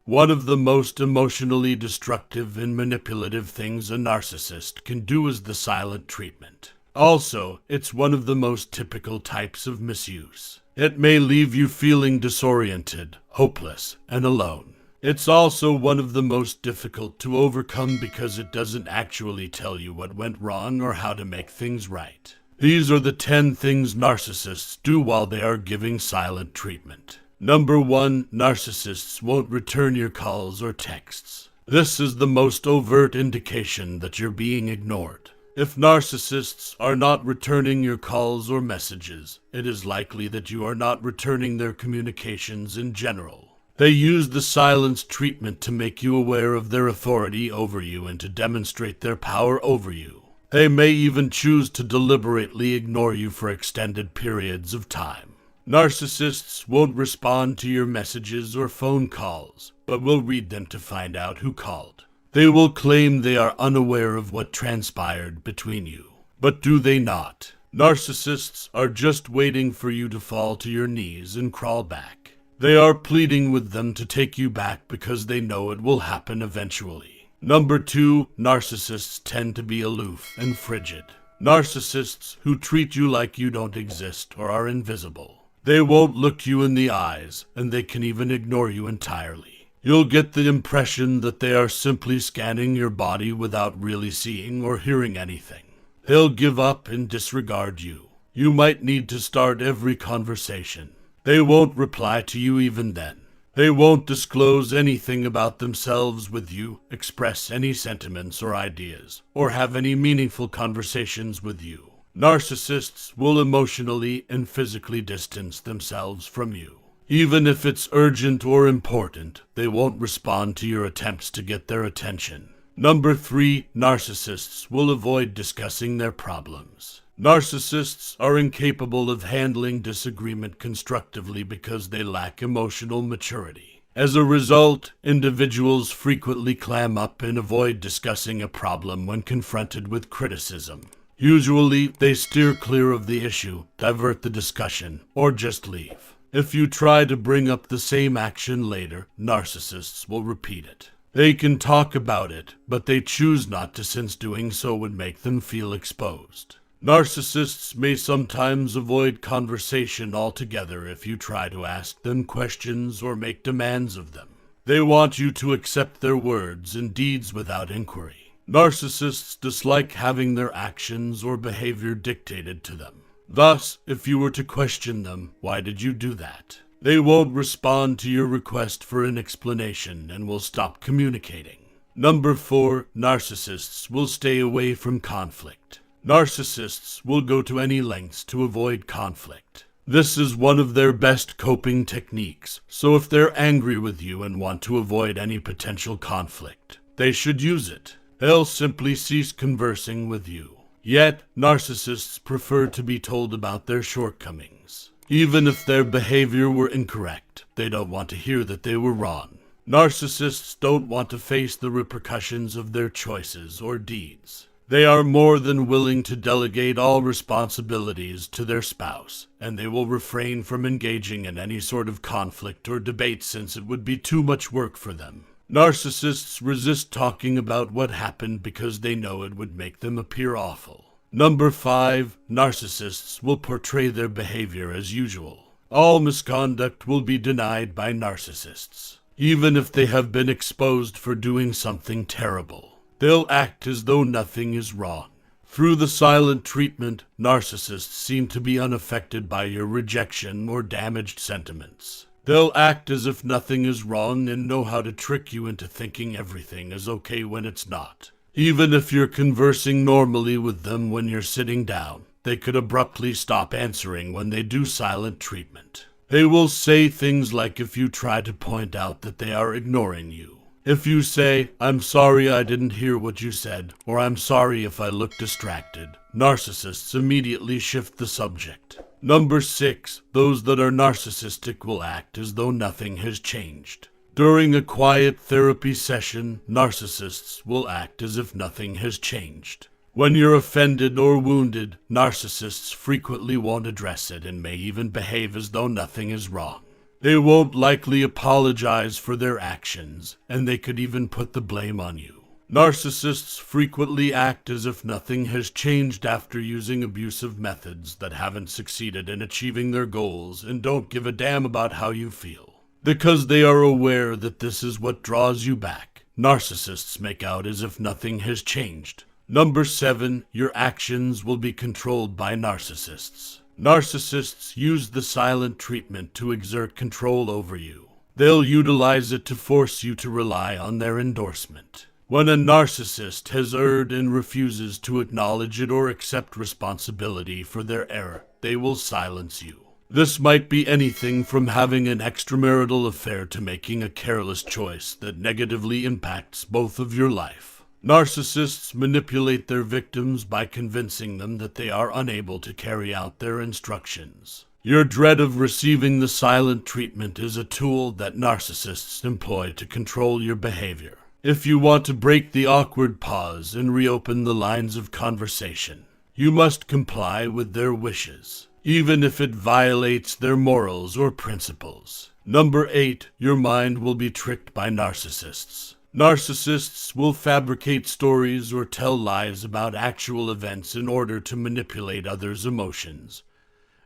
One of the most emotionally destructive and manipulative things a narcissist can do is the silent treatment. Also, it's one of the most typical types of misuse. It may leave you feeling disoriented, hopeless, and alone. It's also one of the most difficult to overcome because it doesn't actually tell you what went wrong or how to make things right. These are the 10 things narcissists do while they are giving silent treatment. Number 1, narcissists won't return your calls or texts. This is the most overt indication that you're being ignored. If narcissists are not returning your calls or messages, it is likely that you are not returning their communications in general. They use the silence treatment to make you aware of their authority over you and to demonstrate their power over you. They may even choose to deliberately ignore you for extended periods of time. Narcissists won't respond to your messages or phone calls, but will read them to find out who called. They will claim they are unaware of what transpired between you. But do they not? Narcissists are just waiting for you to fall to your knees and crawl back. They are pleading with them to take you back because they know it will happen eventually. Number 2, narcissists tend to be aloof and frigid. Narcissists who treat you like you don't exist or are invisible. They won't look you in the eyes, and they can even ignore you entirely. You'll get the impression that they are simply scanning your body without really seeing or hearing anything. They'll give up and disregard you. You might need to start every conversation. They won't reply to you even then. They won't disclose anything about themselves with you, express any sentiments or ideas, or have any meaningful conversations with you. Narcissists will emotionally and physically distance themselves from you. Even if it's urgent or important, they won't respond to your attempts to get their attention. Number 3, narcissists will avoid discussing their problems. Narcissists are incapable of handling disagreement constructively because they lack emotional maturity. As a result, individuals frequently clam up and avoid discussing a problem when confronted with criticism. Usually, they steer clear of the issue, divert the discussion, or just leave. If you try to bring up the same action later, narcissists will repeat it. They can talk about it, but they choose not to since doing so would make them feel exposed. Narcissists may sometimes avoid conversation altogether if you try to ask them questions or make demands of them. They want you to accept their words and deeds without inquiry. Narcissists dislike having their actions or behavior dictated to them. Thus, if you were to question them, why did you do that? They won't respond to your request for an explanation and will stop communicating. Number 4, narcissists will stay away from conflict. Narcissists will go to any lengths to avoid conflict. This is one of their best coping techniques, so if they're angry with you and want to avoid any potential conflict, they should use it. They'll simply cease conversing with you. Yet, narcissists prefer to be told about their shortcomings. Even if their behavior were incorrect, they don't want to hear that they were wrong. Narcissists don't want to face the repercussions of their choices or deeds. They are more than willing to delegate all responsibilities to their spouse, and they will refrain from engaging in any sort of conflict or debate since it would be too much work for them. Narcissists resist talking about what happened because they know it would make them appear awful. Number 5, narcissists will portray their behavior as usual. All misconduct will be denied by narcissists, even if they have been exposed for doing something terrible. They'll act as though nothing is wrong. Through the silent treatment, narcissists seem to be unaffected by your rejection or damaged sentiments. They'll act as if nothing is wrong and know how to trick you into thinking everything is okay when it's not. Even if you're conversing normally with them when you're sitting down, they could abruptly stop answering when they do silent treatment. They will say things like if you try to point out that they are ignoring you. If you say, "I'm sorry I didn't hear what you said," or "I'm sorry if I look distracted," narcissists immediately shift the subject. Number 6, those that are narcissistic will act as though nothing has changed. During a quiet therapy session, narcissists will act as if nothing has changed. When you're offended or wounded, narcissists frequently won't address it and may even behave as though nothing is wrong. They won't likely apologize for their actions, and they could even put the blame on you. Narcissists frequently act as if nothing has changed after using abusive methods that haven't succeeded in achieving their goals and don't give a damn about how you feel. Because they are aware that this is what draws you back, narcissists make out as if nothing has changed. Number 7, your actions will be controlled by narcissists. Narcissists use the silent treatment to exert control over you. They'll utilize it to force you to rely on their endorsement. When a narcissist has erred and refuses to acknowledge it or accept responsibility for their error, they will silence you. This might be anything from having an extramarital affair to making a careless choice that negatively impacts both of your life. Narcissists manipulate their victims by convincing them that they are unable to carry out their instructions. Your dread of receiving the silent treatment is a tool that narcissists employ to control your behavior. If you want to break the awkward pause and reopen the lines of conversation, you must comply with their wishes, even if it violates their morals or principles. Number 8, your mind will be tricked by narcissists. Narcissists will fabricate stories or tell lies about actual events in order to manipulate others' emotions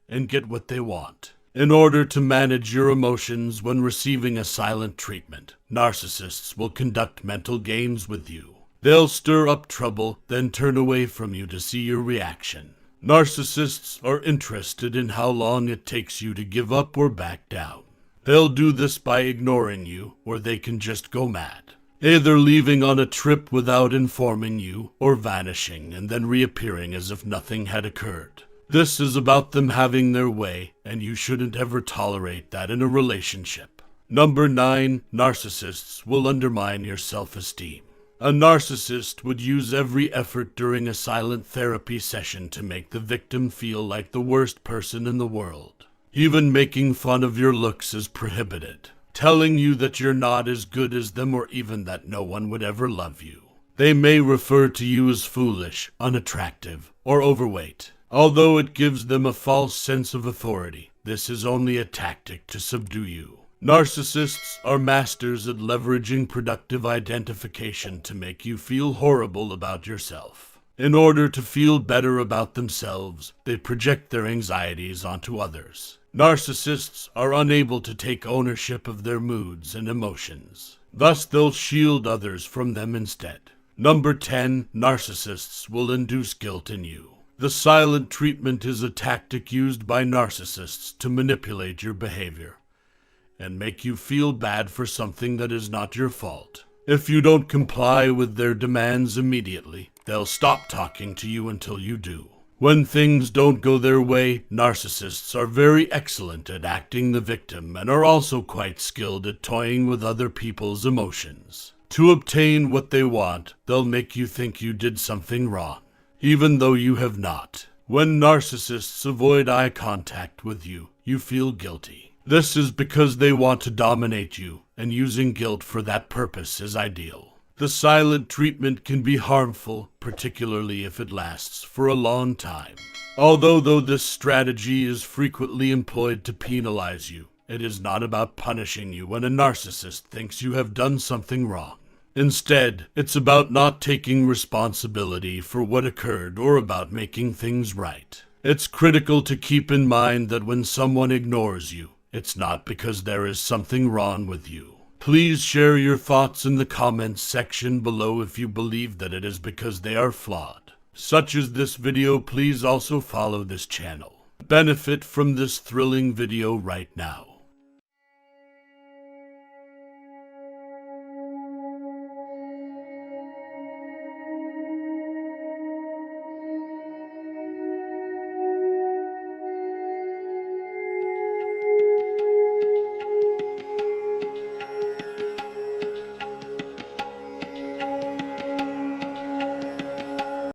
and get what they want. In order to manage your emotions when receiving a silent treatment, narcissists will conduct mental games with you. They'll stir up trouble, then turn away from you to see your reaction. Narcissists are interested in how long it takes you to give up or back down. They'll do this by ignoring you, or they can just go mad, either leaving on a trip without informing you, or vanishing and then reappearing as if nothing had occurred. This is about them having their way, and you shouldn't ever tolerate that in a relationship. Number 9, narcissists will undermine your self-esteem. A narcissist would use every effort during a silent therapy session to make the victim feel like the worst person in the world. Even making fun of your looks is prohibited, telling you that you're not as good as them or even that no one would ever love you. They may refer to you as foolish, unattractive, or overweight. Although it gives them a false sense of authority, this is only a tactic to subdue you. Narcissists are masters at leveraging productive identification to make you feel horrible about yourself. In order to feel better about themselves, they project their anxieties onto others. Narcissists are unable to take ownership of their moods and emotions. Thus, they'll shield others from them instead. Number 10, narcissists will induce guilt in you. The silent treatment is a tactic used by narcissists to manipulate your behavior and make you feel bad for something that is not your fault. If you don't comply with their demands immediately, they'll stop talking to you until you do. When things don't go their way, narcissists are very excellent at acting the victim and are also quite skilled at toying with other people's emotions. To obtain what they want, they'll make you think you did something wrong, even though you have not. When narcissists avoid eye contact with you, you feel guilty. This is because they want to dominate you, and using guilt for that purpose is ideal. The silent treatment can be harmful, particularly if it lasts for a long time. Although this strategy is frequently employed to penalize you, it is not about punishing you when a narcissist thinks you have done something wrong. Instead, it's about not taking responsibility for what occurred or about making things right. It's critical to keep in mind that when someone ignores you, it's not because there is something wrong with you. Please share your thoughts in the comments section below if you believe that it is because they are flawed. Such as this video, please also follow this channel. Benefit from this thrilling video right now.